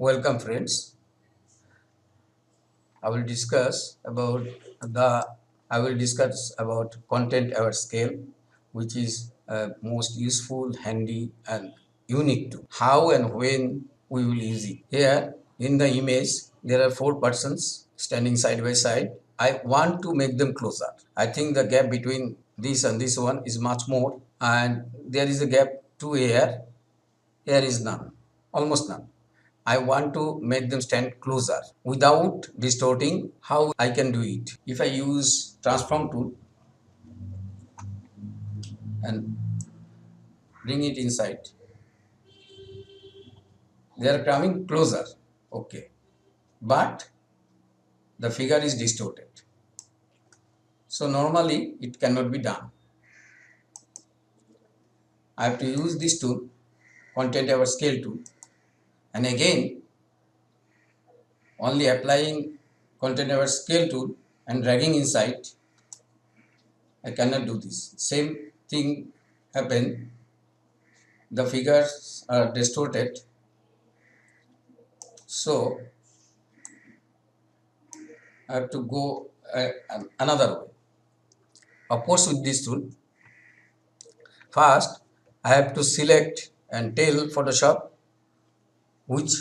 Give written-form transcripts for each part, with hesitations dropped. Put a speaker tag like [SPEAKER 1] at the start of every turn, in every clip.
[SPEAKER 1] Welcome friends. I will discuss about the I will discuss about content aware scale, which is most useful, handy and unique to how and when we will use it. Here in the image there are four persons standing side by side. I want to make them closer. I think the gap between this and this one is much more, and there is a gap to here. Here is none, almost none. I want to make them stand closer without distorting. How I can do it? If I use transform tool and bring it inside, they are coming closer. Okay. But the figure is distorted. So normally it cannot be done. I have to use this tool, content aware scale tool, and again only applying content aware scale tool and dragging inside. I cannot do this. Same thing happen. The figures are distorted. So I have to go another way. Of course, with this tool, first I have to select and tell Photoshop which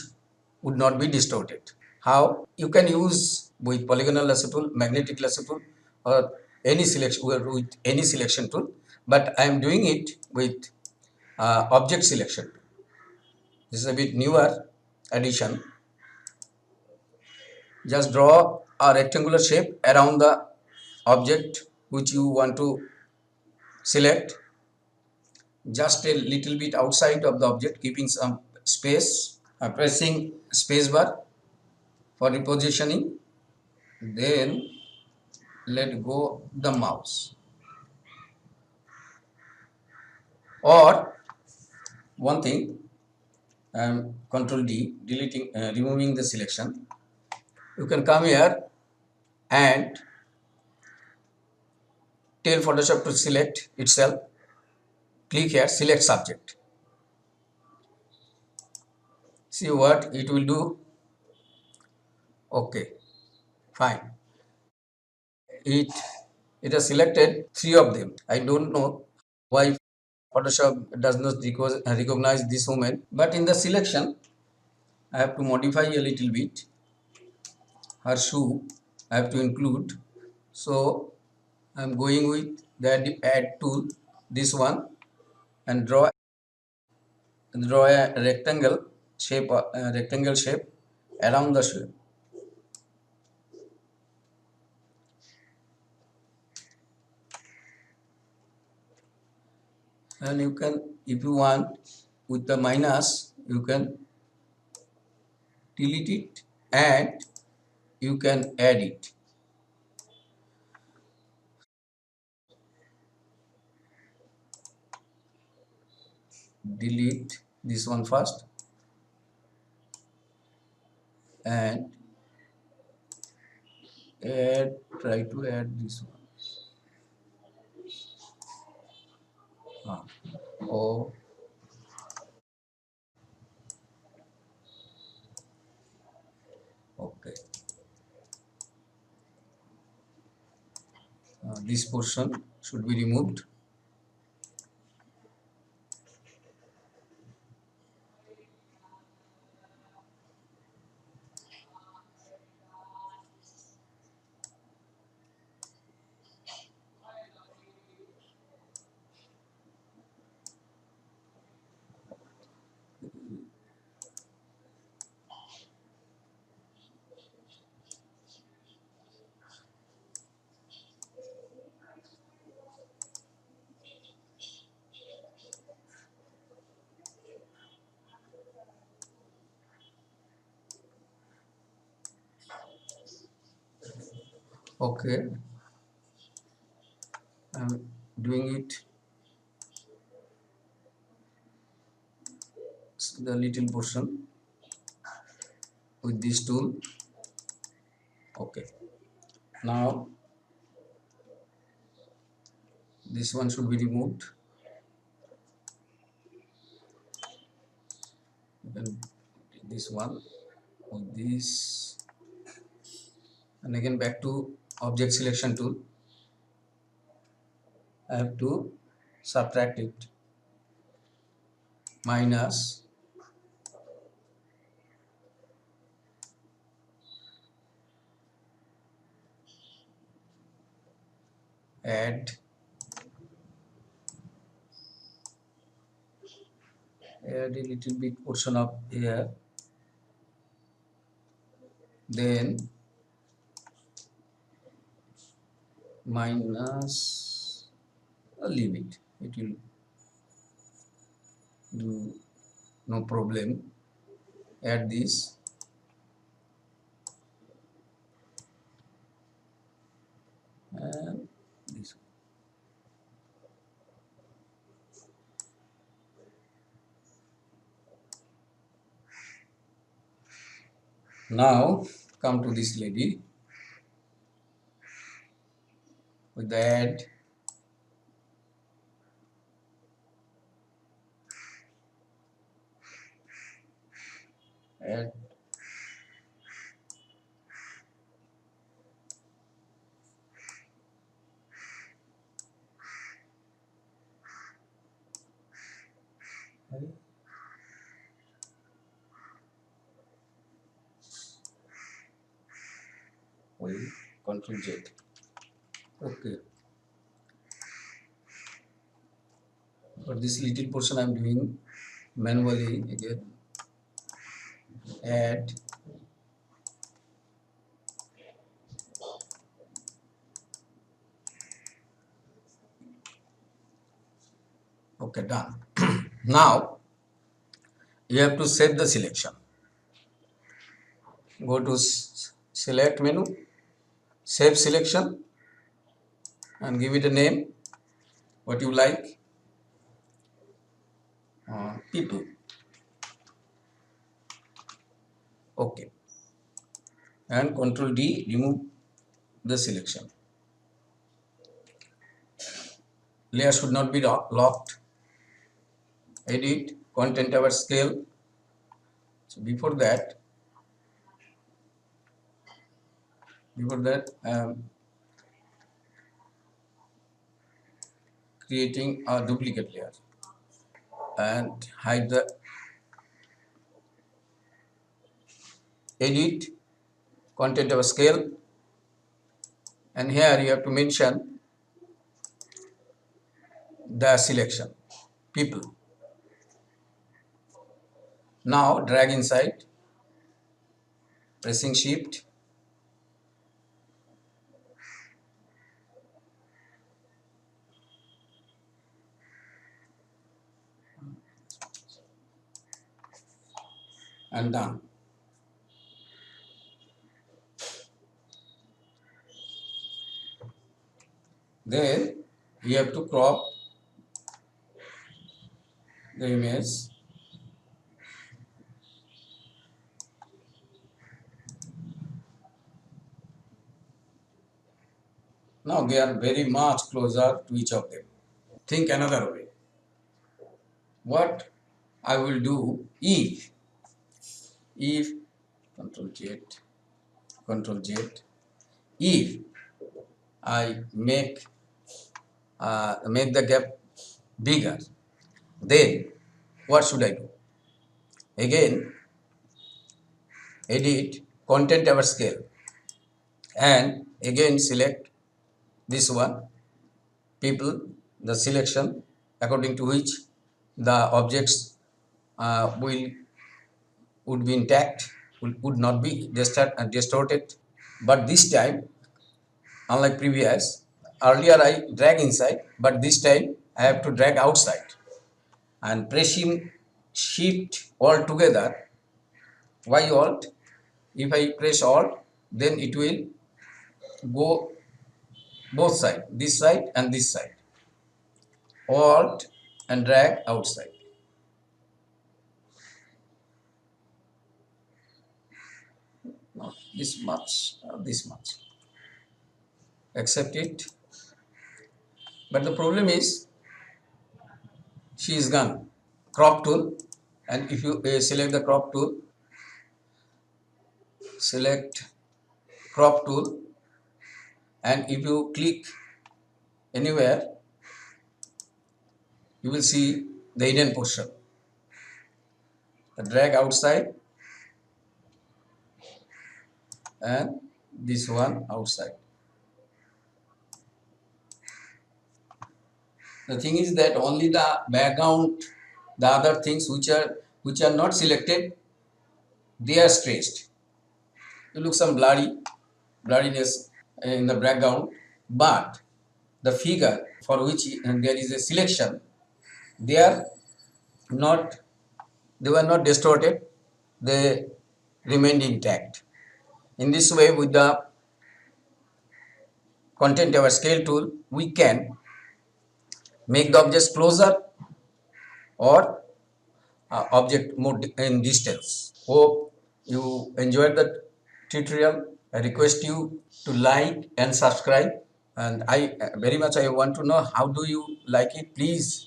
[SPEAKER 1] would not be distorted. How? You can use with polygonal lasso tool, magnetic lasso tool, or any selection with any selection tool, but I am doing it with object selection. This is a bit newer addition. Just draw a rectangular shape around the object which you want to select, just a little bit outside of the object, keeping some space, pressing spacebar for repositioning, then let go the mouse. Or one thing, Control D, deleting, removing the selection. You can come here and tell Photoshop to select itself. Click here, select subject. See what it will do. Okay, fine. It has selected three of them. I don't know why Photoshop does not recognize this woman, but in the selection I have to modify a little bit. Her shoe I have to include, so I am going with the add tool, this one, and draw a rectangle shape around the shoe. And you can, if you want, with the minus you can delete it and you can add it. Delete this one first and try to add this one. Oh, okay. This portion should be removed. Okay, I'm doing it. The little portion with this tool. Okay, now this one should be removed. You can take this one with this, and again back to object selection tool. I have to subtract it, minus add a little bit portion of here, then minus leave it, it will do no problem. Add this, and this. Now come to this lady with the add wait, Control Z. Okay, for this little portion I am doing manually again. Add okay, done. Now you have to save the selection. Go to select menu, save selection, and give it a name what you like. People. Okay, and Control D, remove the selection. Layer should not be locked. Edit, content our scale. So before that creating a duplicate layer and hide the edit, content of scale, and here you have to mention the selection people. Now drag inside, pressing shift, and done. Then we have to crop the image. Now they are very much closer to each of them. Think another way. What I will do if Control Z, if I make the gap bigger, then what should I do? Again, edit, content over scale, and again select this one, people, the selection according to which the objects would be intact, would not be distorted. But this time, unlike previous, earlier I drag inside, but this time I have to drag outside, and pressing shift all together. Why alt? If I press alt, then it will go both sides, this side and this side. Alt and drag outside. Not this much, this much. Accept it. But the problem is, she is gone. Crop tool, and if you select the crop tool, select crop tool, and if you click anywhere, you will see the hidden portion. Drag outside and this one outside. The thing is that only the background, the other things which are not selected, they are stretched. You look some blurriness in the background, but the figure for which there is a selection, they are not, they were not distorted, they remained intact. In this way, with the content aware scale tool, we can make the objects closer or object more in distance. Hope you enjoyed the tutorial. I request you to like and subscribe. And I very much I want to know how do you like it. Please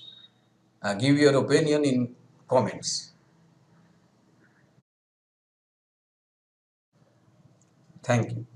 [SPEAKER 1] give your opinion in comments. Thank you.